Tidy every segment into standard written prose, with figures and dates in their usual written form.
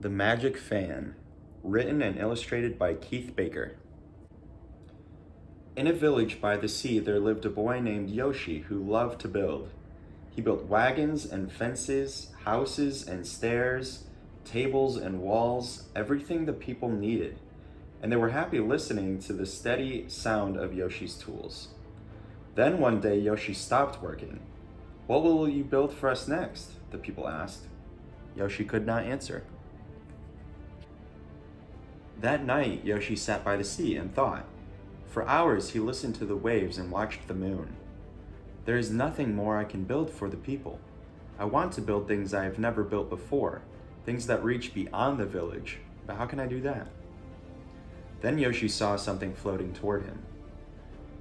The Magic Fan, written and illustrated by Keith Baker. In a village by the sea, there lived a boy named Yoshi who loved to build. He built wagons and fences, houses and stairs, tables and walls, everything the people needed, and they were happy listening to the steady sound of Yoshi's tools. Then one day, Yoshi stopped working. "What will you build for us next?" the people asked. Yoshi could not answer. That night, Yoshi sat by the sea and thought. For hours, he listened to the waves and watched the moon. "There is nothing more I can build for the people. I want to build things I have never built before, things that reach beyond the village, but how can I do that?" Then Yoshi saw something floating toward him.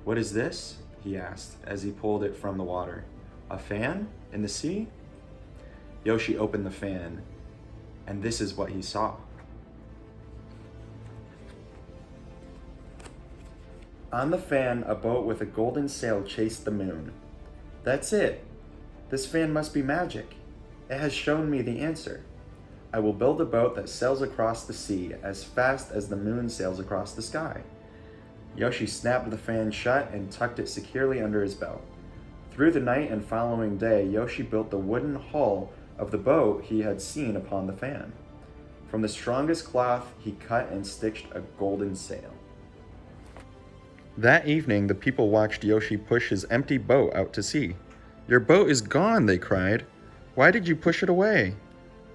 "What is this?" he asked as he pulled it from the water. "A fan? In the sea?" Yoshi opened the fan, and this is what he saw. On the fan, a boat with a golden sail chased the moon. "That's it. This fan must be magic. It has shown me the answer. I will build a boat that sails across the sea as fast as the moon sails across the sky." Yoshi snapped the fan shut and tucked it securely under his belt. Through the night and following day, Yoshi built the wooden hull of the boat he had seen upon the fan. From the strongest cloth, he cut and stitched a golden sail. That evening, the people watched Yoshi push his empty boat out to sea. "Your boat is gone," they cried. "Why did you push it away?"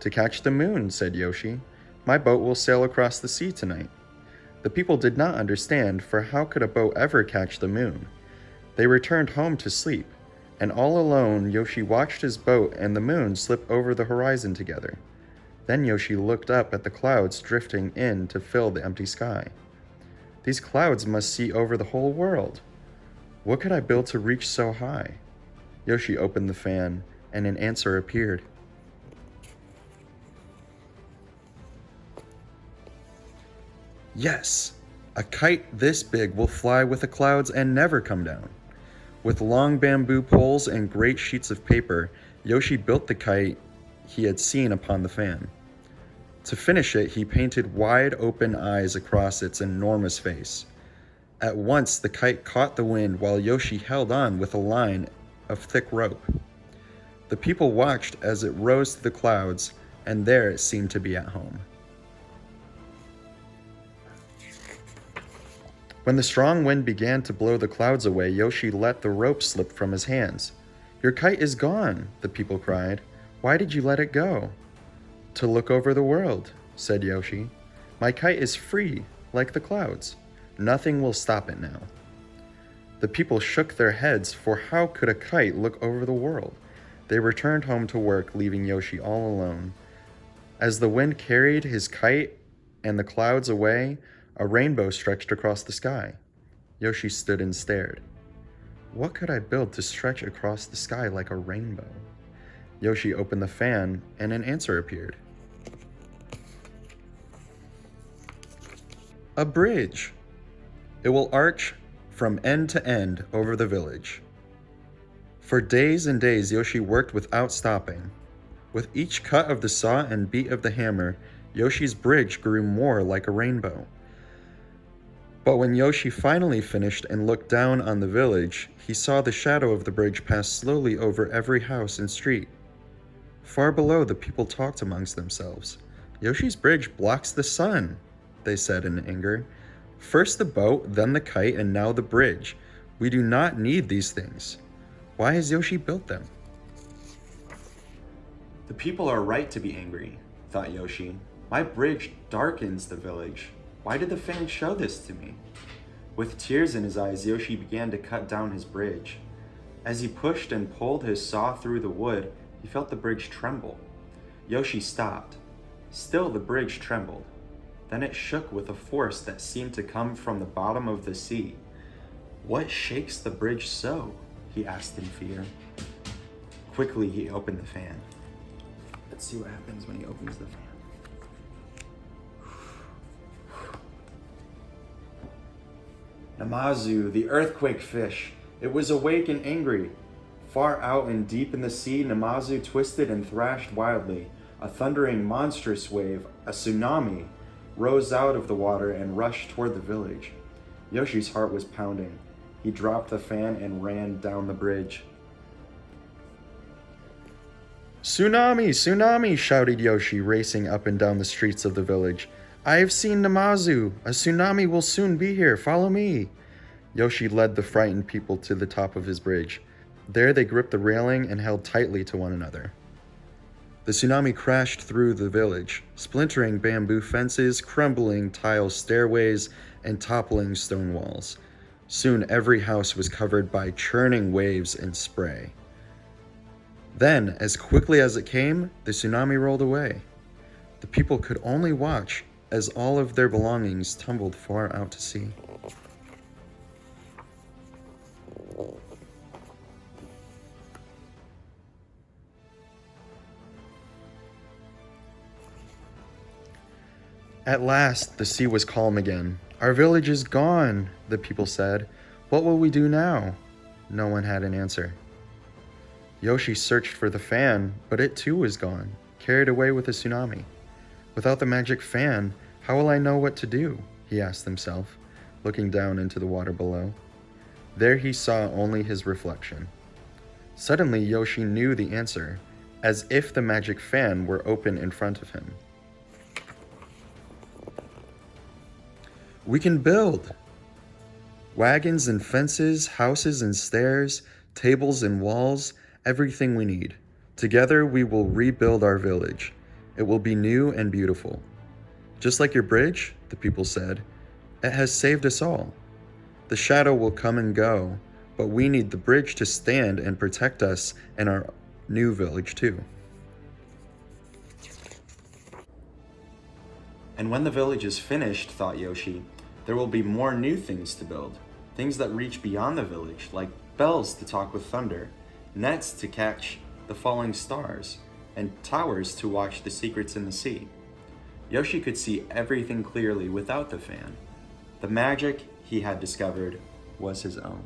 "To catch the moon," said Yoshi. "My boat will sail across the sea tonight." The people did not understand, for how could a boat ever catch the moon? They returned home to sleep, and all alone, Yoshi watched his boat and the moon slip over the horizon together. Then Yoshi looked up at the clouds drifting in to fill the empty sky. "These clouds must see over the whole world. What could I build to reach so high?" Yoshi opened the fan, and an answer appeared. "Yes, a kite this big will fly with the clouds and never come down." With long bamboo poles and great sheets of paper, Yoshi built the kite he had seen upon the fan. To finish it, he painted wide open eyes across its enormous face. At once, the kite caught the wind while Yoshi held on with a line of thick rope. The people watched as it rose to the clouds, and there it seemed to be at home. When the strong wind began to blow the clouds away, Yoshi let the rope slip from his hands. "Your kite is gone," the people cried. "Why did you let it go?" "To look over the world," said Yoshi. "My kite is free, like the clouds. Nothing will stop it now." The people shook their heads, for how could a kite look over the world? They returned home to work, leaving Yoshi all alone. As the wind carried his kite and the clouds away, a rainbow stretched across the sky. Yoshi stood and stared. What could I build to stretch across the sky like a rainbow? Yoshi opened the fan, and an answer appeared. "A bridge. It will arch from end to end over the village." For days and days, Yoshi worked without stopping. With each cut of the saw and beat of the hammer, Yoshi's bridge grew more like a rainbow. But when Yoshi finally finished and looked down on the village, he saw the shadow of the bridge pass slowly over every house and street. Far below, the people talked amongst themselves. "Yoshi's bridge blocks the sun," they said in anger. "First the boat, then the kite, and now the bridge. We do not need these things. Why has Yoshi built them?" "The people are right to be angry," thought Yoshi. "My bridge darkens the village. Why did the fan show this to me?" With tears in his eyes, Yoshi began to cut down his bridge. As he pushed and pulled his saw through the wood, he felt the bridge tremble. Yoshi stopped. Still the bridge trembled. Then it shook with a force that seemed to come from the bottom of the sea. "What shakes the bridge so?" he asked in fear. Quickly, he opened the fan. Let's see what happens when he opens the fan. Namazu, the earthquake fish. It was awake and angry. Far out and deep in the sea, Namazu twisted and thrashed wildly. A thundering, monstrous wave, a tsunami, rose out of the water and rushed toward the village. Yoshi's heart was pounding. He dropped the fan and ran down the bridge. "Tsunami! Tsunami!" shouted Yoshi, racing up and down the streets of the village. "I have seen Namazu! A tsunami will soon be here! Follow me!" Yoshi led the frightened people to the top of his bridge. There they gripped the railing and held tightly to one another. The tsunami crashed through the village, splintering bamboo fences, crumbling tile stairways, and toppling stone walls. Soon every house was covered by churning waves and spray. Then, as quickly as it came, the tsunami rolled away. The people could only watch as all of their belongings tumbled far out to sea. At last, the sea was calm again. "Our village is gone," the people said. "What will we do now?" No one had an answer. Yoshi searched for the fan, but it too was gone, carried away with the tsunami. "Without the magic fan, how will I know what to do?" he asked himself, looking down into the water below. There he saw only his reflection. Suddenly, Yoshi knew the answer, as if the magic fan were open in front of him. "We can build! Wagons and fences, houses and stairs, tables and walls, everything we need. Together we will rebuild our village. It will be new and beautiful. Just like your bridge," the people said, "it has saved us all. The shadow will come and go, but we need the bridge to stand and protect us and our new village too." And when the village is finished, thought Yoshi, there will be more new things to build. Things that reach beyond the village, like bells to talk with thunder, nets to catch the falling stars, and towers to watch the secrets in the sea. Yoshi could see everything clearly without the fan. The magic he had discovered was his own.